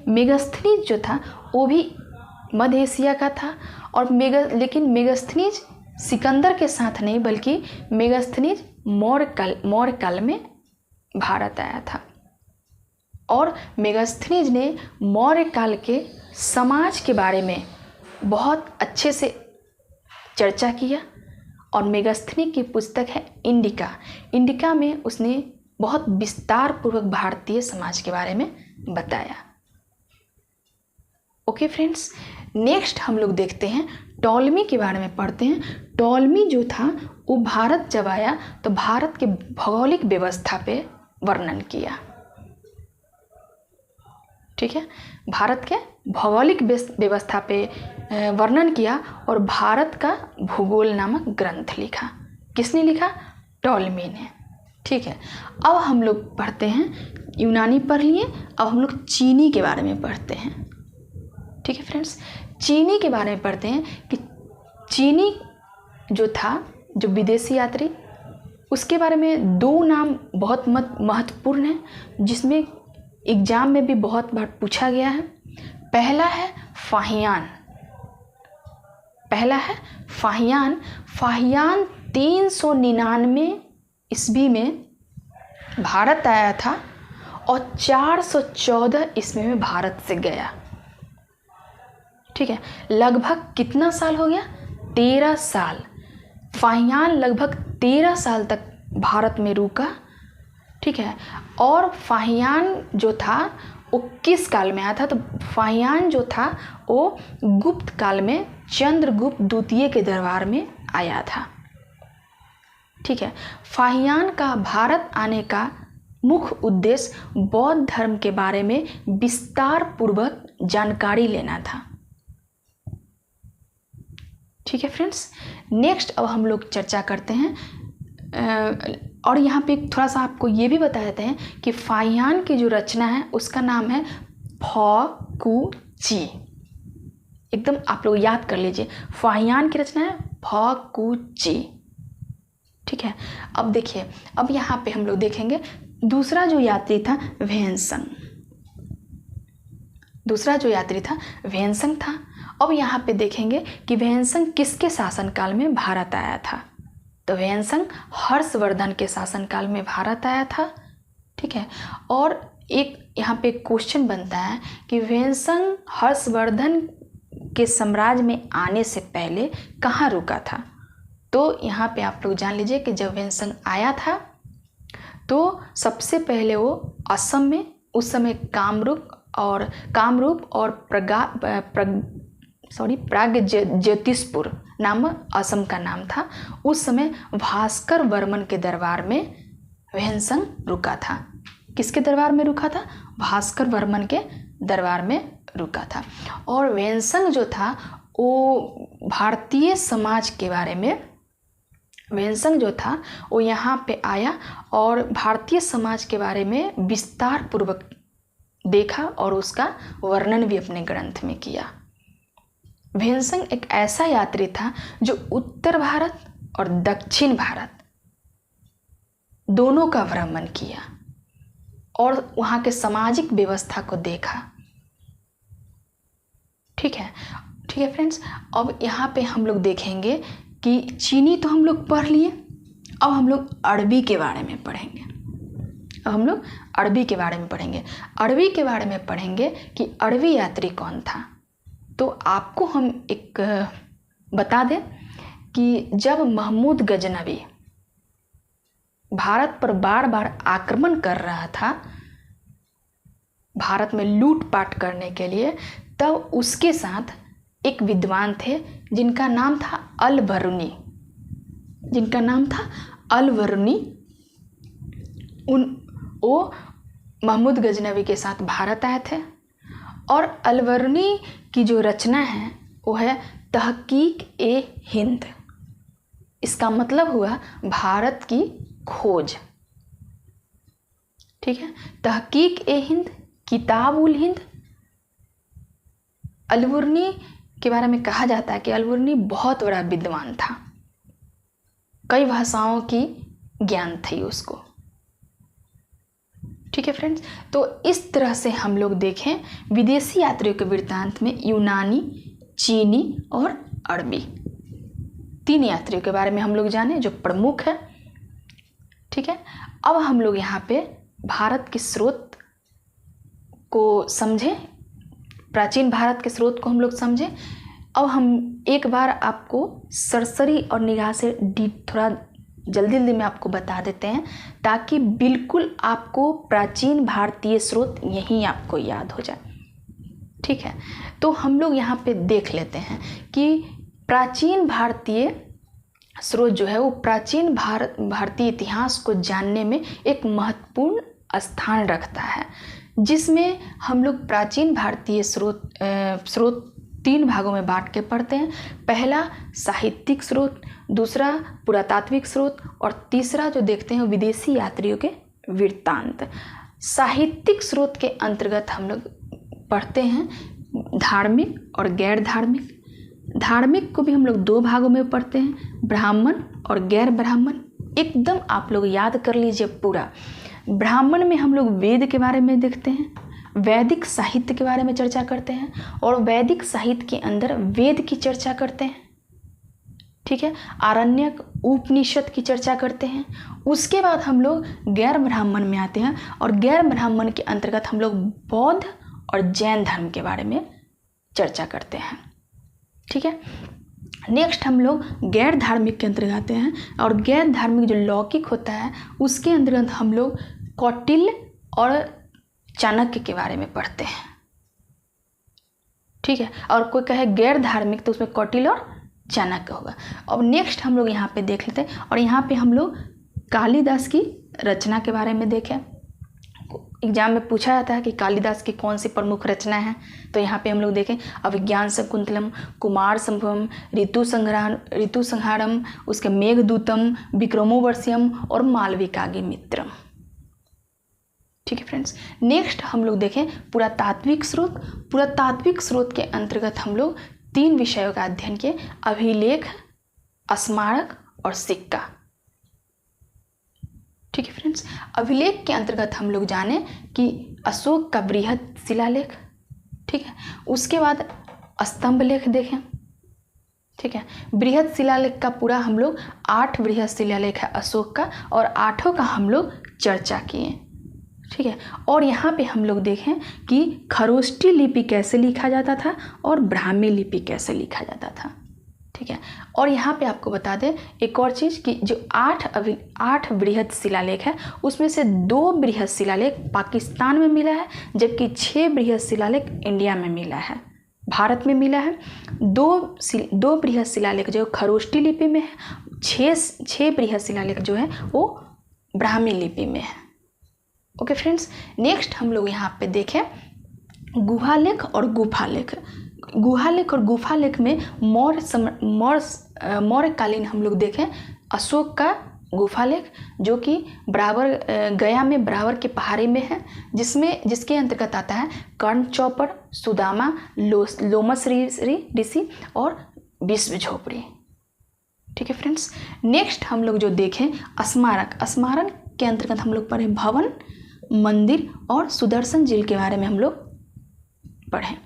Speaker 1: मेगास्थनीज जो था वो भी मध्य एशिया का था और लेकिन मेगास्थनीज सिकंदर के साथ नहीं, बल्कि मेगास्थनीज मौर्य काल में भारत आया था। और मेगास्थनीज ने मौर्य काल के समाज के बारे में बहुत अच्छे से चर्चा किया। और मेगास्थनी की पुस्तक है इंडिका। इंडिका में उसने बहुत विस्तार पूर्वक भारतीय समाज के बारे में बताया। ओके फ्रेंड्स, नेक्स्ट हम लोग देखते हैं टॉलमी के बारे में पढ़ते हैं। टॉलमी जो था वो भारत जब आया तो भारत के भौगोलिक व्यवस्था पे वर्णन किया। ठीक है, भारत के भौगोलिक व्यवस्था पे वर्णन किया और भारत का भूगोल नामक ग्रंथ लिखा। किसने लिखा? टॉलमी ने। ठीक है, अब हम लोग पढ़ते हैं, यूनानी पढ़ लिए, अब हम लोग चीनी के बारे में पढ़ते हैं। ठीक है फ्रेंड्स, चीनी के बारे में पढ़ते हैं कि चीनी जो था, जो विदेशी यात्री, उसके बारे में दो नाम बहुत महत्वपूर्ण हैं, जिसमें एग्जाम में भी बहुत बार पूछा गया है। पहला है फाहियान। फाहियान 399 ईस्वी में भारत आया था और 414 ईस्वी में भारत से गया। ठीक है, लगभग कितना साल हो गया? 13 साल। फाहियान लगभग 13 साल तक भारत में रुका। ठीक है, और फाहियान जो था वो किस काल में आया था? तो फाहियान जो था वो गुप्त काल में चंद्रगुप्त द्वितीय के दरबार में आया था। ठीक है, फाहियान का भारत आने का मुख्य उद्देश्य बौद्ध धर्म के बारे में विस्तार पूर्वक जानकारी लेना था। ठीक है फ्रेंड्स, नेक्स्ट अब हम लोग चर्चा करते हैं। और यहाँ पे थोड़ा सा आपको ये भी बता देते हैं कि फाहियान की जो रचना है उसका नाम है फॉकुची। एकदम आप लोग याद कर लीजिए, फाहियान की रचना है फॉकुची। ठीक है, अब देखिए, अब यहाँ पे हम लोग देखेंगे दूसरा जो यात्री था वेन्संग था। अब यहाँ पे देखेंगे कि वेन्संग किसके शासनकाल में भारत आया था? तो वेन्संग हर्षवर्धन के शासनकाल में भारत आया था। ठीक है, और एक यहाँ पे क्वेश्चन बनता है कि वेन्संग हर्षवर्धन के साम्राज्य में आने से पहले कहाँ रुका था? तो यहाँ पे आप लोग जान लीजिए कि जब वेन्संग आया था तो सबसे पहले वो असम में, उस समय कामरूप और प्रागज्योतिषपुर नाम असम का नाम था। उस समय भास्कर वर्मन के दरबार में वेन्संग रुका था। किसके दरबार में रुका था? भास्कर वर्मन के दरबार में रुका था। और वेन्संग जो था वो भारतीय समाज के बारे में, वेन्संग जो था वो यहाँ पे आया और भारतीय समाज के बारे में विस्तार पूर्वक देखा और उसका वर्णन भी अपने ग्रंथ में किया। वेन्संग एक ऐसा यात्री था जो उत्तर भारत और दक्षिण भारत दोनों का भ्रमण किया और वहाँ के सामाजिक व्यवस्था को देखा। ठीक है फ्रेंड्स, अब यहाँ पे हम लोग देखेंगे कि चीनी तो हम लोग पढ़ लिए, अब हम लोग अरबी के बारे में पढ़ेंगे। अरबी के बारे में पढ़ेंगे कि अरबी यात्री कौन था। तो आपको हम एक बता दें कि जब महमूद गजनवी भारत पर बार बार आक्रमण कर रहा था, भारत में लूटपाट करने के लिए, तब उसके साथ एक विद्वान थे जिनका नाम था अल-बरूनी। वो महमूद गजनवी के साथ भारत आए थे और अल-बरूनी की जो रचना है वो है तहकीक-ए-हिंद। इसका मतलब हुआ भारत की खोज। ठीक है, तहकीक-ए-हिंद, किताब-उल-हिंद। अल-बरूनी के बारे में कहा जाता है कि अल-बरूनी बहुत बड़ा विद्वान था, कई भाषाओं की ज्ञान थी उसको। ठीक है फ्रेंड्स, तो इस तरह से हम लोग देखें विदेशी यात्रियों के वृत्तांत में यूनानी, चीनी और अरबी 3 यात्रियों के बारे में हम लोग जाने जो प्रमुख है। ठीक है, अब हम लोग यहाँ पे भारत के स्रोत को समझें, प्राचीन भारत के स्रोत को हम लोग समझें। अब हम एक बार आपको सरसरी और निगाह से थोड़ा जल्दी जल्दी में आपको बता देते हैं, ताकि बिल्कुल आपको प्राचीन भारतीय स्रोत यहीं आपको याद हो जाए। ठीक है, तो हम लोग यहाँ पे देख लेते हैं कि प्राचीन भारतीय स्रोत जो है वो प्राचीन भारतीय इतिहास को जानने में एक महत्वपूर्ण स्थान रखता है, जिसमें हम लोग प्राचीन भारतीय स्रोत 3 भागों में बांट के पढ़ते हैं। पहला साहित्यिक स्रोत, दूसरा पुरातात्विक स्रोत और तीसरा जो देखते हैं विदेशी यात्रियों के वृत्तांत। साहित्यिक स्रोत के अंतर्गत हम लोग पढ़ते हैं धार्मिक और गैर धार्मिक। धार्मिक को भी हम लोग 2 भागों में पढ़ते हैं, ब्राह्मण और गैर ब्राह्मण। एकदम आप लोग याद कर लीजिए पूरा। ब्राह्मण में हम लोग वेद के बारे में देखते हैं, वैदिक साहित्य के बारे में चर्चा करते हैं और वैदिक साहित्य के अंदर वेद की चर्चा करते हैं। ठीक है, आरण्यक उपनिषद की चर्चा करते हैं। उसके बाद हम लोग गैर ब्राह्मण में आते हैं और गैर ब्राह्मण के अंतर्गत हम लोग बौद्ध और जैन धर्म के बारे में चर्चा करते हैं। ठीक है, नेक्स्ट हम लोग गैर धार्मिक के अंतर्गत आते हैं और गैर धार्मिक जो लौकिक होता है उसके अंतर्गत हम लोग कौटिल्य और चाणक्य के बारे में पढ़ते हैं। ठीक है, और कोई कहे गैर धार्मिक तो उसमें कौटिल्य और चाणक्य होगा। अब नेक्स्ट हम लोग यहाँ पे देख लेते हैं और यहाँ पे हम लोग कालिदास की रचना के बारे में देखें। एग्जाम में पूछा जाता है कि कालिदास की कौन सी प्रमुख रचना है, तो यहाँ पे हम लोग देखें अभिज्ञान शकुंतलम, कुमार संभवम, ऋतु संहारम, उसके मेघदूतम, विक्रमोर्वशीयम और मालविकाग्निमित्रम। ठीक है फ्रेंड्स, नेक्स्ट हम लोग देखें पुरातात्विक स्रोत। पुरातात्विक स्रोत के अंतर्गत हम लोग 3 विषयों का अध्ययन किए, अभिलेख, स्मारक और सिक्का। ठीक है फ्रेंड्स, अभिलेख के अंतर्गत हम लोग जाने कि अशोक का बृहद शिलालेख। ठीक है, उसके बाद स्तंभ लेख देखें। ठीक है, बृहद शिलालेख का पूरा हम लोग 8 बृहद शिलालेख है अशोक का और 8 का हम लोग चर्चा किए। ठीक है, और यहाँ पे हम लोग देखें कि खरोष्टी लिपि कैसे लिखा जाता था और ब्राह्मी लिपि कैसे लिखा जाता था। ठीक है, और यहाँ पे आपको बता दें एक और चीज़ कि जो 8 बृहद शिलालेख है उसमें से 2 बृहद शिलालेख पाकिस्तान में मिला है, जबकि 6 बृहद शिलालेख इंडिया में मिला है, भारत में मिला है। 2 बृहद शिलालेख जो खरोष्टी लिपि में है, 6 बृहद शिलालेख जो है वो ब्राह्मी लिपि में है। ओके फ्रेंड्स, नेक्स्ट हम लोग यहाँ पे देखें गुहालेख और गुफालेख। गुहालेख और गुफालेख में मौर्यकालीन हम लोग देखें अशोक का गुफालेख जो कि गया में बराबर की पहाड़ी में है, जिसके अंतर्गत आता है कर्ण चौपड़, सुदामा, लोमस ऋषि और विश्व झोपड़ी। ठीक है फ्रेंड्स, नेक्स्ट हम लोग जो देखें स्मारक के अंतर्गत हम लोग पढ़े भवन, मंदिर और सुदर्शन झील के बारे में हम लोग पढ़ें।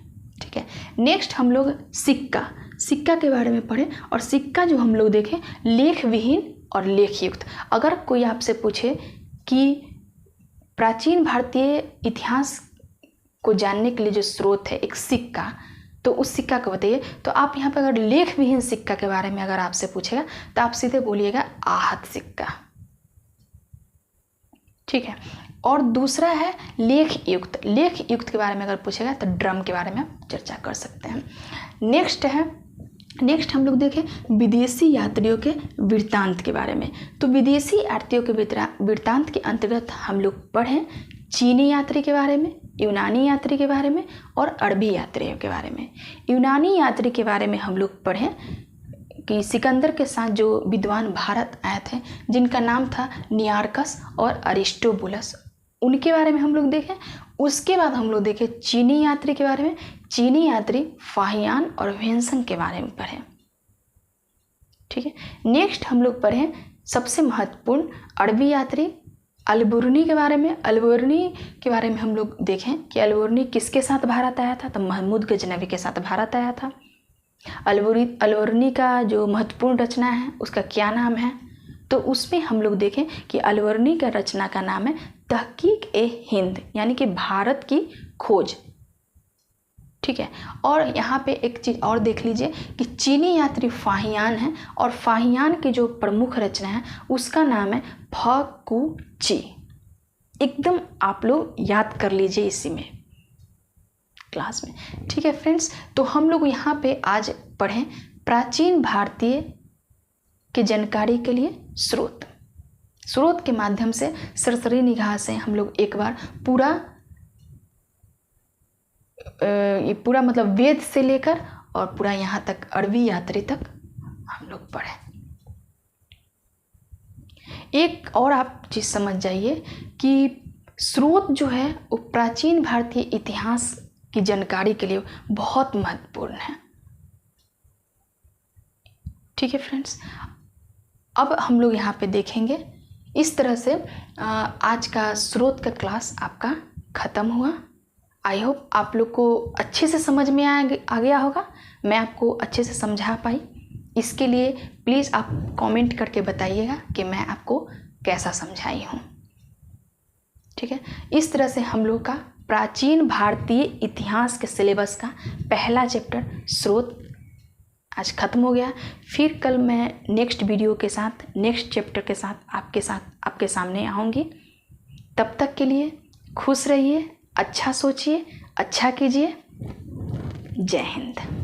Speaker 1: ठीक है, नेक्स्ट हम लोग सिक्का के बारे में पढ़ें और सिक्का जो हम लोग देखें लेख विहीन और लेख युक्त। अगर कोई आपसे पूछे कि प्राचीन भारतीय इतिहास को जानने के लिए जो स्रोत है एक सिक्का, तो उस सिक्का को बताइए, तो आप यहाँ पर अगर लेख विहीन सिक्का के बारे में अगर आपसे पूछेगा तो आप सीधे बोलिएगा आहत सिक्का। ठीक है, और दूसरा है लेख युक्त के बारे में अगर पूछेगा तो ड्रम के बारे में आप चर्चा कर सकते हैं। नेक्स्ट हम लोग देखें विदेशी यात्रियों के वृत्तांत के बारे में। तो विदेशी यात्रियों के वृत्तांत के अंतर्गत हम लोग पढ़ें चीनी यात्री के बारे में, यूनानी यात्री के बारे में और अरबी यात्रियों के बारे में। यूनानी यात्री के बारे में हम लोग पढ़ें कि सिकंदर के साथ जो विद्वान भारत आए थे जिनका नाम था नियार्कस और अरिस्टोबुलस, उनके बारे में हम लोग देखें। उसके बाद हम लोग देखें चीनी यात्री के बारे में, चीनी यात्री फाहियान और वेन्सन के बारे में पढ़ें। ठीक है, नेक्स्ट हम लोग पढ़ें सबसे महत्वपूर्ण अरबी यात्री अलबुर्नी के बारे में। अलबुर्नी के बारे में हम लोग देखें कि अलबुर्नी किसके साथ भारत आया था, तो महमूद गजनवी के साथ भारत आया था। अलबुर्नी का जो महत्वपूर्ण रचना है उसका क्या नाम है, तो उसमें हम लोग देखें कि अलवर्नी का रचना का नाम है तहकीक ए हिंद, यानी कि भारत की खोज। ठीक है, और यहाँ पे एक चीज़ और देख लीजिए कि चीनी यात्री फाहियान है, और फाहियान की जो प्रमुख रचना है उसका नाम है फकुची। एकदम आप लोग याद कर लीजिए इसी में क्लास में। ठीक है फ्रेंड्स, तो हम लोग यहाँ पे आज पढ़ें प्राचीन भारतीय की जानकारी के लिए स्रोत के माध्यम से सरसरी निगाह से हम लोग एक बार ये पूरा मतलब वेद से लेकर और पूरा यहाँ तक अरबी यात्री तक हम लोग पढ़े। एक और आप चीज़ समझ जाइए कि स्रोत जो है वो प्राचीन भारतीय इतिहास की जानकारी के लिए बहुत महत्वपूर्ण है। ठीक है फ्रेंड्स, अब हम लोग यहाँ पे देखेंगे इस तरह से आज का स्रोत का क्लास आपका ख़त्म हुआ। आई होप आप लोग को अच्छे से समझ में आ गया होगा, मैं आपको अच्छे से समझा पाई। इसके लिए प्लीज़ आप कमेंट करके बताइएगा कि मैं आपको कैसा समझाई हूँ। ठीक है, इस तरह से हम लोग का प्राचीन भारतीय इतिहास के सिलेबस का पहला चैप्टर स्रोत आज ख़त्म हो गया। फिर कल मैं नेक्स्ट वीडियो के साथ, नेक्स्ट चैप्टर के साथ आपके सामने आऊँगी। तब तक के लिए खुश रहिए, अच्छा सोचिए, अच्छा कीजिए। जय हिंद।